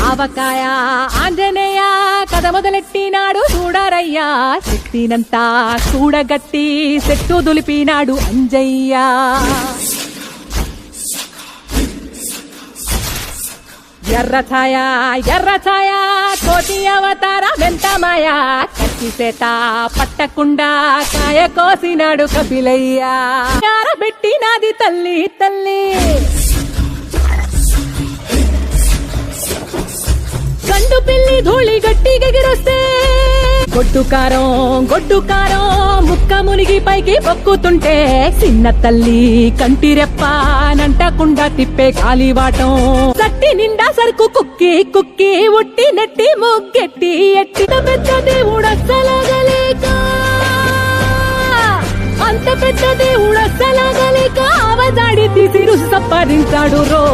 ఆవకాయ ఆంజనేయ కథ మొదలెట్టినాడు చూడరయ్యా శక్తినంతా కూడగట్టి చెట్టు దులిపినాడు అంజయ్య ఎర్ర ఛాయ కోటి అవతార వెంటమాయ కత్తి చేత పట్టకుండా కాయ కోసినాడు కపిలయ్యా పెట్టినాది తల్లి తల్లి గండు పిల్లి ధూళి గట్టి గగిరొస్తే గొడ్డు కారం ముక్క మునిగి పైకి పొక్కుతుంటే చిన్న తల్లి కంటిరెప్ప నంటకుండా తిప్పే కాలివాటం సట్టి నిండా సరుకు కుక్కి ఉట్టి నెట్టి ముగ్గెట్టి ఎట్టి పెద్ద దేవుడసలగలేక అంత పెద్ద దేవుడసలగలేక అవదాడి తీసి రుసు సంపాదించాడు రో